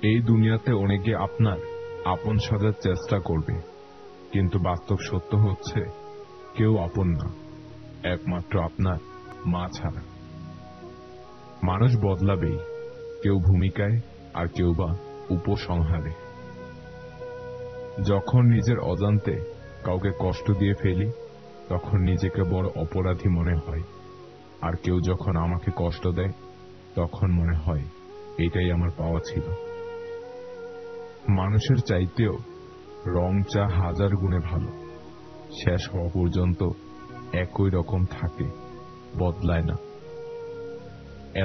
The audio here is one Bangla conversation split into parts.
এই দুনিয়াতে অনেকে আপনার আপন সাজার চেষ্টা করবে, কিন্তু বাস্তব সত্য হচ্ছে কেউ আপন না, একমাত্র আপনার মা ছাড়া। মানুষ বদলাবেই, কেউ ভূমিকায় আর কেউ বা উপসংহারে। যখন নিজের অজান্তে কাউকে কষ্ট দিয়ে ফেলি, তখন নিজেকে বড় অপরাধী মনে হয়, আর কেউ যখন আমাকে কষ্ট দেয় তখন মনে হয় এটাই আমার পাওয়া ছিল। মানুষের চাইতেও রং চা হাজার গুণে ভালো, শেষ হওয়া পর্যন্ত একই রকম থাকে, বদলায় না।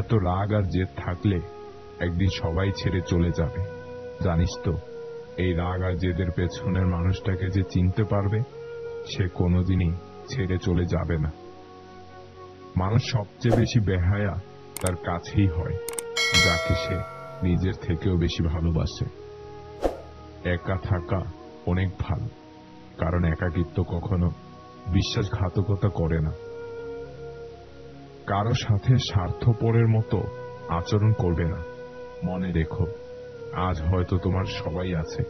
এত রাগ আর জেদ থাকলে একদিন সবাই ছেড়ে চলে যাবে। জানিস তো, এই রাগ আর জেদের পেছনের মানুষটাকে যে চিনতে পারবে, সে কোনোদিনই ছেড়ে চলে যাবে না। মানুষ সবচেয়ে বেশি বেহায়া তার কাছেই হয়, যাকে সে নিজের থেকেও বেশি ভালোবাসে। একা থাকা অনেক ভালো, কারণ একাকিত্ব কখনো বিশ্বাসঘাতকতা করে না। কারো সাথে স্বার্থপরের মতো আচরণ করবে না। মনে রেখো, আজ হয়তো তোমার সবাই আছে,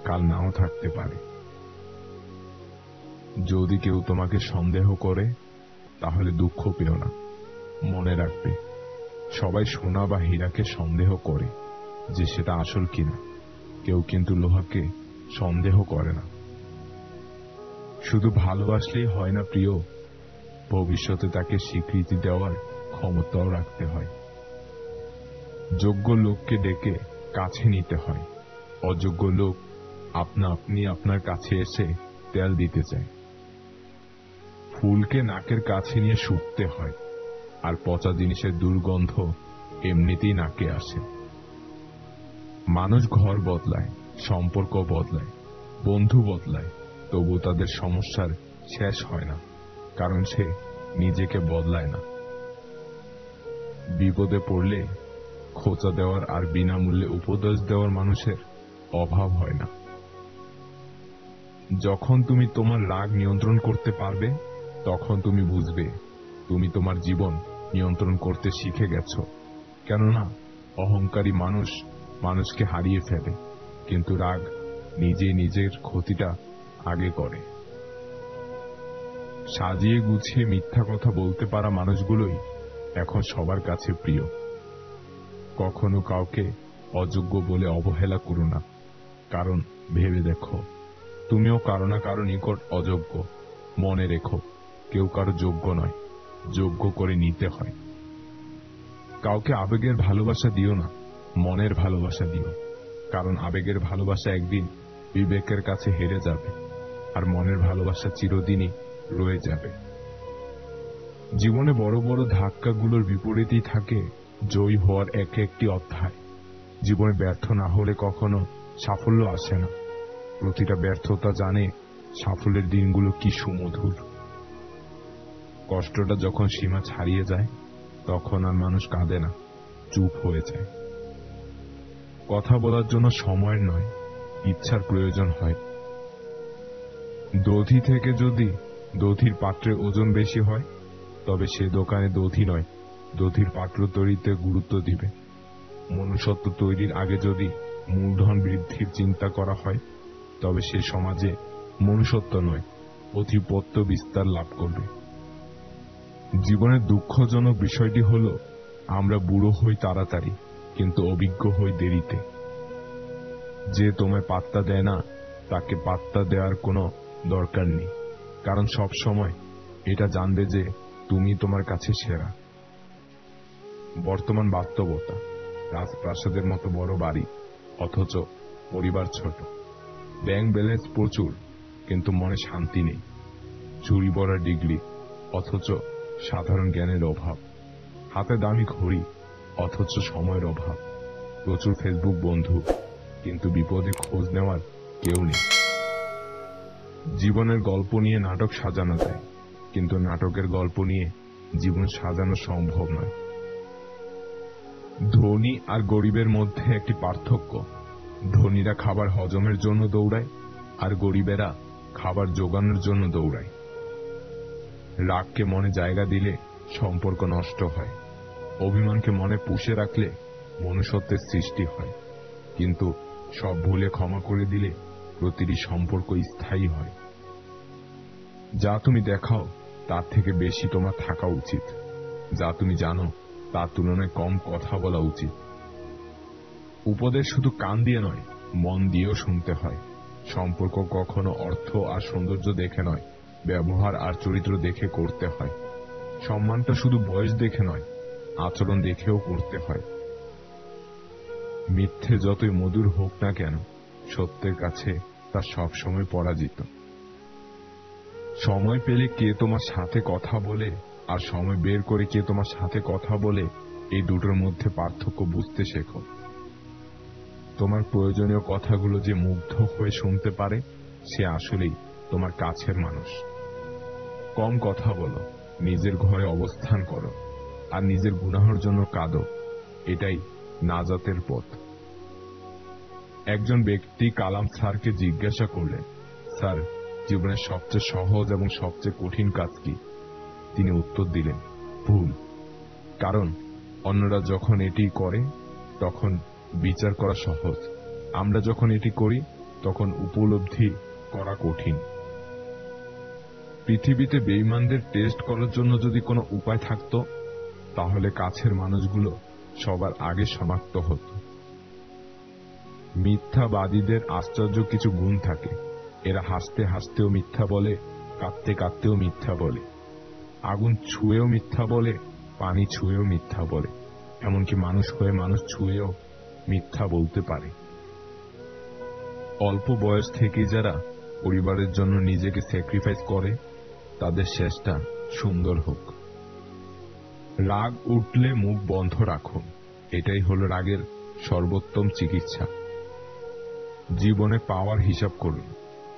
কাল নাও থাকতে পারে। যদি কেউ তোমাকে সন্দেহ করে, তাহলে দুঃখ পেও না। মনে রাখবে, সবাই সোনা বা হীরাকে সন্দেহ করে যে সেটা আসল কিনা, কেউ কিন্তু লোহাকে সন্দেহ করে না। শুধু ভালোবাসলেই হয় না প্রিয়, ভবিষ্যতে তাকে স্বীকৃতি দেওয়ার ক্ষমতাও রাখতে হয়। যোগ্য লোককে ডেকে কাছে নিতে হয়, অযোগ্য লোক আপনা আপনি আপনার কাছে এসে তেল দিতে চায়। ফুলকে নাকের কাছে নিয়ে শুকতে হয়, আর পচা জিনিসের দুর্গন্ধ এমনিতেই নাকে আসে। মানুষ ঘর বদলায়, সম্পর্ক বদলায়, বন্ধু বদলায়, তবু তাদের সমস্যার শেষ হয় না, কারণ সে নিজেকে বদলায় না। বিপদে পড়লে খোঁচা দেওয়ার আর বিনামূল্যে উপদেশ দেওয়ার মানুষের অভাব হয় না। যখন তুমি তোমার রাগ নিয়ন্ত্রণ করতে পারবে, তখন তুমি বুঝবে তুমি তোমার জীবন নিয়ন্ত্রণ করতে শিখে গেছো। কেননা অহংকারী মানুষ মানুষকে হারিয়ে ফেলে, কিন্তু রাগ নিজে নিজের ক্ষতিটা আগে করে। সাজিয়ে গুছিয়ে মিথ্যা কথা বলতে পারা মানুষগুলোই এখন সবার কাছে প্রিয়। কখনো কাউকে অযোগ্য বলে অবহেলা করো না, কারণ ভেবে দেখো, তুমিও কারো না কারো নিকট অযোগ্য। মনে রেখো, কেউ কারো যোগ্য নয়, যোগ্য করে নিতে হয়। কাউকে আবেগের ভালোবাসা দিও না, মনের ভালোবাসা দিও, কারণ আবেগের ভালোবাসা একদিন বিবেকের কাছে হেরে যাবে, আর মনের ভালোবাসা চিরদিনই রয়ে যাবে। জীবনে বড় বড় ধাক্কাগুলোর বিপরীতেই থাকে জয়ী হওয়ার এক একটি অধ্যায়। জীবনে ব্যর্থ না হলে কখনো সাফল্য আসে না। প্রতিটা ব্যর্থতা জানে সাফল্যের দিনগুলো কি সুমধুর। কষ্টটা যখন সীমা ছাড়িয়ে যায়, তখন আর মানুষ কাঁদে না, চুপ হয়ে যায়। কথা বলার জন্য সময়ের নয়, ইচ্ছার প্রয়োজন হয়। দধি থেকে যদি দধির পাত্রের ওজন বেশি হয়, তবে সে দোকানে দধি নয়, দধির পাত্র তৈরিতে গুরুত্ব দিবে। মনুষ্যত্ব তৈরির আগে যদি মূলধন বৃদ্ধির চিন্তা করা হয়, তবে সে সমাজে মনুষ্যত্ব নয়, আধিপত্য বিস্তার লাভ করবে। জীবনের দুঃখজনক বিষয়টি হল, আমরা বুড়ো হই তাড়াতাড়ি, কিন্তু অভিজ্ঞ হই দেরিতে। যে তোমায় পাত্তা দেয় না, তাকে পাত্তা দেওয়ার কোনো দরকার নেই, কারণ সব সময় এটা জানবে যে তুমি তোমার কাছে সেরা। বর্তমান বাস্তবতা, রাজপ্রাসাদের মতো বড় বাড়ি, অথচ পরিবার ছোট। ব্যাংক ব্যালেন্স প্রচুর, কিন্তু মনে শান্তি নেই। চুরি ভরা ডিগ্রি, অথচ সাধারণ জ্ঞানের অভাব। হাতে দামি ঘড়ি, অথচ সময়ের অভাব। প্রচুর ফেসবুক বন্ধু, কিন্তু বিপদে খোঁজ নেওয়ার কেউ নেই। জীবনের গল্প নিয়ে নাটক সাজানো যায়, কিন্তু নাটকের গল্প নিয়ে জীবন সাজানো সম্ভব নয়। ধনী আর গরিবের মধ্যে একটি পার্থক্য, ধনীরা খাবার হজমের জন্য দৌড়ায়, আর গরিবেরা খাবার জোগানোর জন্য দৌড়ায়। রাগকে মনে জায়গা দিলে সম্পর্ক নষ্ট হয়, অভিমানকে মনে পুষে রাখলে মনুষ্যত্বের সৃষ্টি হয়। কিন্তু সব ভুলে ক্ষমা করে দিলে প্রতিটি সম্পর্ক স্থায়ী হয়। যা তুমি দেখাও তার থেকে বেশি তোমার থাকা উচিত, যা তুমি জানো তার তুলনায় কম কথা বলা উচিত। উপদেশ শুধু কান দিয়ে নয়, মন দিয়েও শুনতে হয়। সম্পর্ক কখনো অর্থ আর সৌন্দর্য দেখে নয়, ব্যবহার আর চরিত্র দেখে করতে হয়। সম্মানটা শুধু বয়স দেখে নয়, আচরণ দেখেও করতে হয়। মিথ্যে যতই মধুর হোক না কেন, সত্যের কাছে তা সবসময় পরাজিত। সময় পেলে কে তোমার সাথে কথা বলে আর সময় বের করে কে তোমার সাথে কথা বলে, এই দুটোর মধ্যে পার্থক্য বুঝতে শেখো। তোমার প্রয়োজনীয় কথাগুলো যে মুগ্ধ হয়ে শুনতে পারে, সে আসলেই তোমার কাছের মানুষ। কম কথা বলো, নিজের ঘরে অবস্থান করো, আর নিজের গুনাহের জন্য কাঁদো। এটাই নাজাতের পথ। একজন ব্যক্তি কালাম স্যারকে জিজ্ঞাসা করলেন, স্যার, জীবনের সবচেয়ে সহজ এবং সবচেয়ে কঠিন কাজ কি? তিনি উত্তর দিলেন, ভুল। কারণ অন্যরা যখন এটি করে তখন বিচার করা সহজ, আমরা যখন এটি করি তখন উপলব্ধি করা কঠিন। পৃথিবীতে বেঈমানদের টেস্ট করার জন্য যদি কোনো উপায় থাকত, তাহলে কাছের মানুষগুলো সবার আগে শনাক্ত হতো। মিথ্যাবাদীদের আশ্চর্য কিছু গুণ থাকে। এরা হাসতে হাসতেও মিথ্যা বলে, কাঁদতে কাঁদতেও মিথ্যা বলে, আগুন ছুঁয়েও মিথ্যা বলে, পানি ছুঁয়েও মিথ্যা বলে, এমনকি মানুষ হয়ে মানুষ ছুঁয়েও মিথ্যা বলতে পারে। অল্প বয়স থেকে যারা পরিবারের জন্য নিজেকে স্যাক্রিফাইস করে, তাদের শেষটা সুন্দর হোক। রাগ উঠলে মুখ বন্ধ রাখুন, এটাই হলো রাগের সর্বোত্তম চিকিৎসা। জীবনে পাওয়ার হিসাব করুন,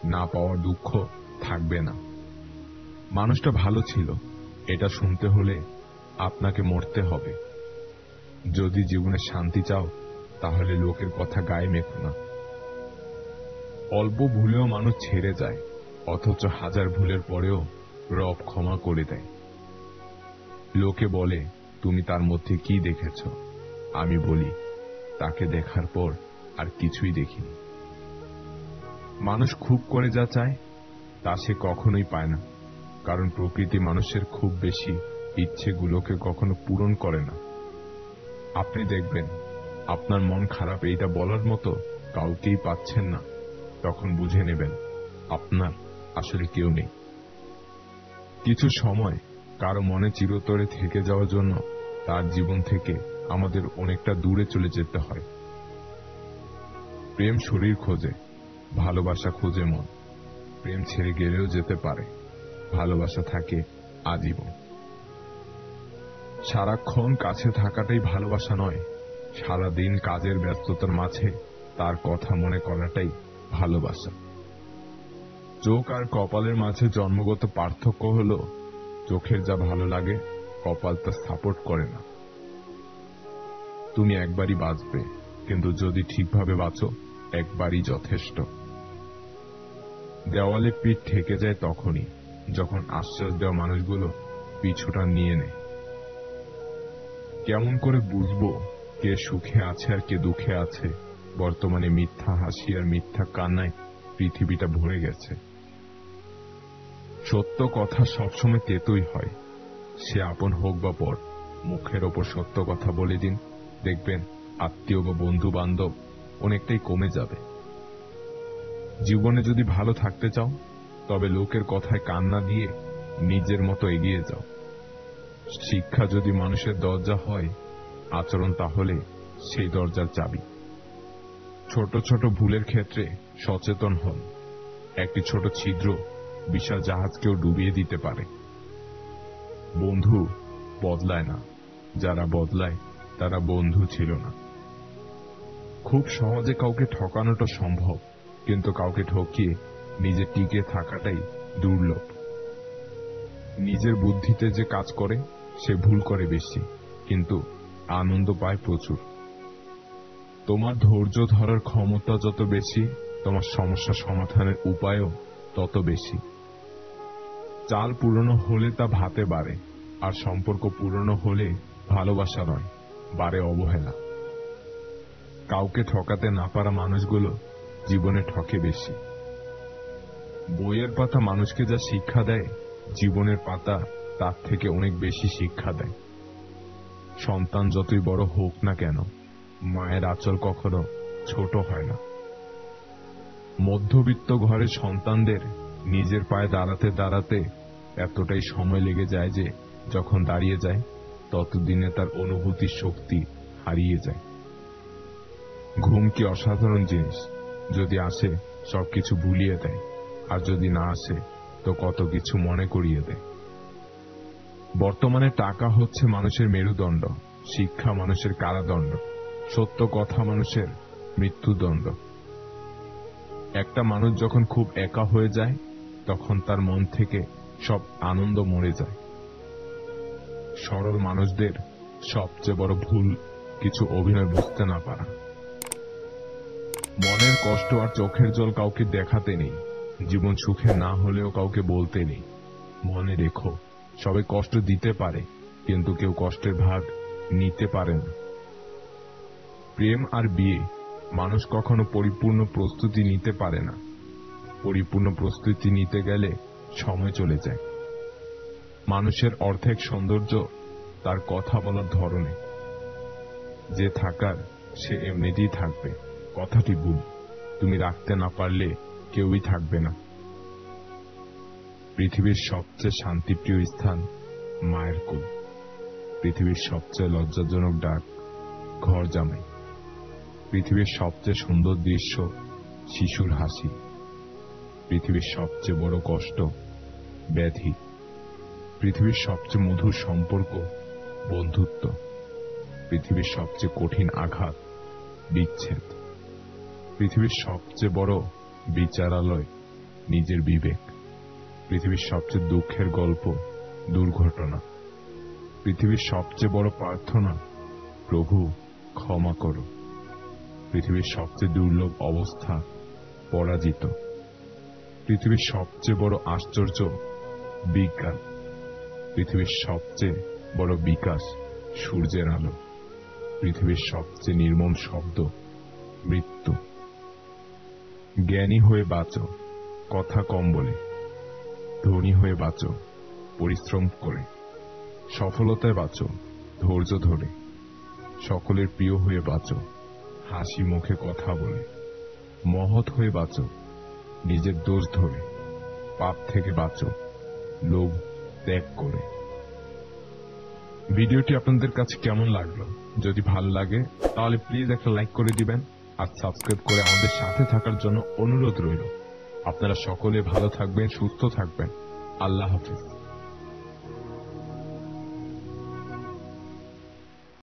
না পাওয়ার দুঃখ থাকবে না। মানুষটা ভালো ছিল, এটা শুনতে হলে আপনাকে মরতে হবে। যদি জীবনে শান্তি চাও, তাহলে লোকের কথা গায়ে মেখো না। অল্প ভুলেও মানুষ ছেড়ে যায়, অথচ হাজার ভুলের পরেও রব ক্ষমা করে দেয়। লোকে বলে, তুমি তার মধ্যে কি দেখেছ? আমি বলি, তাকে দেখার পর আর কিছুই দেখিনি। মানুষ খুব করে যা চায় তা সে কখনোই পায় না, কারণ প্রকৃতি মানুষের খুব বেশি ইচ্ছেগুলোকে কখনো পূরণ করে না। আপনি দেখবেন আপনার মন খারাপ এইটা বলার মতো কাউকেই পাচ্ছেন না, তখন বুঝে নেবেন আপনার আসলে কেউ নেই। কিছু সময় কারো মনে চিরতরে থেকে যাওয়ার জন্য তার জীবন থেকে আমাদের অনেকটা দূরে চলে যেতে হয়। প্রেম শরীর খোঁজে, ভালোবাসা খোঁজে মন। প্রেম ছেড়ে গেলেও যেতে পারে, ভালোবাসা থাকে আজীবন। সারাক্ষণ কাছে থাকাটাই ভালোবাসা নয়, সারাদিন কাজের ব্যস্ততার মাঝে তার কথা মনে করাটাই ভালোবাসা। চোখ আর কপালের মাঝে জন্মগত পার্থক্য হল, চোখের যা ভালো লাগে কপাল তা সাপোর্ট করে না। তুমি একবারই বাঁচবে, কিন্তু যদি ঠিকভাবে বাঁচো, একবারই যথেষ্ট। দেওয়ালে পিঠ ঠেকে যায় তখনই যখন আশ্বাস দেওয়া মানুষগুলো পিছুটা নিয়ে নেয়। কেমন করে বুঝবো কে সুখে আছে আর কে দুঃখে আছে? বর্তমানে মিথ্যা হাসি আর মিথ্যা কান্নায় পৃথিবীটা ভরে গেছে। সত্য কথা সবসময় তেতোই হয়, সে আপন হোক বা পর। মুখের ওপর সত্য কথা বলে দিন, দেখবেন আত্মীয় বা বন্ধু বান্ধব অনেকটাই কমে যাবে। জীবনে যদি ভালো থাকতে চাও, তবে লোকের কথায় কান না দিয়ে নিজের মতো এগিয়ে যাও। শিক্ষা যদি মানুষের দরজা হয়, আচরণ তাহলে সেই দরজার চাবি। ছোট ছোট ভুলের ক্ষেত্রে সচেতন হন। একটি ছোট ছিদ্র বিশাল জাহাজকেও ডুবিয়ে দিতে পারে। বন্ধু বদলায় না, যারা বদলায় তারা বন্ধু ছিল না। খুব সহজে কাউকে ঠকানোটা সম্ভব, কিন্তু কাউকে ঠকিয়ে নিজে টিকে থাকাটাই দুর্লভ। নিজের বুদ্ধিতে যে কাজ করে সে ভুল করে বেশি, কিন্তু আনন্দ পায় প্রচুর। তোমার ধৈর্য ধরার ক্ষমতা যত বেশি, তোমার সমস্যা সমাধানের উপায়ও তত বেশি। চাল পুরনো হলে তা ভাতে বাড়ে, আর সম্পর্ক পুরনো হলে ভালোবাসা নয়, বাড়ে অবহেলা। কাউকে ঠকাতে না পারা মানুষগুলো জীবনে ঠকে বেশি। বইয়ের পাতা মানুষকে যা শিক্ষা দেয়, জীবনের পাতা তার থেকে অনেক বেশি শিক্ষা দেয়। সন্তান যতই বড় হোক না কেন, মায়ের আঁচল কখনো ছোট হয় না। মধ্যবিত্ত ঘরের সন্তানদের নিজের পায়ে দাঁড়াতে দাঁড়াতে এতটাই সময় লেগে যায় যে যখন দাঁড়িয়ে যায় ততদিনে তার অনুভূতির শক্তি হারিয়ে যায়। ঘুম কি অসাধারণ জিনিস, যদি আসে সবকিছু ভুলিয়ে দেয়, আর যদি না আসে তো কত কিছু মনে করিয়ে দেয়। বর্তমানে টাকা হচ্ছে মানুষের মেরুদণ্ড, শিক্ষা মানুষের কারাদণ্ড, সত্য কথা মানুষের মৃত্যুদণ্ড। একটা মানুষ যখন খুব একা হয়ে যায় তখন তার মন থেকে সব আনন্দ মরে যায়। সরল মানুষদের সবচেয়ে বড় ভুল কিছু অভিনয় বুঝতে না পারা। মনের কষ্ট আর চোখের জল কাউকে দেখাতে নেই, জীবন সুখে না হলেও কাউকে বলতে নেই। মনে রেখো, সবাই কষ্ট দিতে পারে কিন্তু কেউ কষ্টের ভাগ নিতে পারে না। প্রেম আর বিয়ে মানুষ কখনো পরিপূর্ণ প্রস্তুতি নিতে পারে না। পরিপূর্ণ প্রস্তুতি নিতে গেলে সময় চলে যায়। মানুষের অর্ধেক সৌন্দর্য তার কথা বলার ধরনে। যে থাকার সে এমনিতেই থাকবে, কথাটি ভুল। তুমি রাখতে না পারলে কেউই থাকবে না। পৃথিবীর সবচেয়ে শান্তিপ্রিয় স্থান মায়ের কোল। পৃথিবীর সবচেয়ে লজ্জাজনক ডাক ঘর জামাই। পৃথিবীর সবচেয়ে সুন্দর দৃশ্য শিশুর হাসি। পৃথিবীর সবচেয়ে বড় কষ্ট ব্যাধি। পৃথিবীর সবচেয়ে মধুর সম্পর্ক বন্ধুত্ব। পৃথিবীর সবচেয়ে কঠিন আঘাত বিচ্ছেদ। পৃথিবীর সবচেয়ে বড় বিচারালয় নিজের বিবেক। পৃথিবীর সবচেয়ে দুঃখের গল্প দুর্ঘটনা। পৃথিবীর সবচেয়ে বড় প্রার্থনা, প্রভু ক্ষমা করো। পৃথিবীর সবচেয়ে দুর্লভ অবস্থা পরাজিত। পৃথিবীর সবচেয়ে বড় আশ্চর্য বিজ্ঞান। পৃথিবীর সবচেয়ে বড় বিকাশ সূর্যের আলো। পৃথিবীর সবচেয়ে নির্মম শব্দ মৃত্যু। জ্ঞানী হয়ে বাঁচো কথা কম বলে, ধনী হয়ে বাঁচো পরিশ্রম করে, সফলতায় বাঁচো ধৈর্য ধরে, সকলের প্রিয় হয়ে বাঁচো হাসি মুখে কথা বলে, মহৎ হয়ে বাঁচো নিজের দোষ ধরে, পাপ থেকে বাঁচো লোভ ত্যাগ করে। ভিডিওটি আপনাদের কাছে কেমন লাগলো? যদি ভালো লাগে তাহলে প্লিজ একটা লাইক করে দিবেন আর সাবস্ক্রাইব করে আমাদের সাথে থাকার জন্য অনুরোধ রইল। আপনারা সকলে ভালো থাকবেন, সুস্থ থাকবেন। আল্লাহ হাফেজ।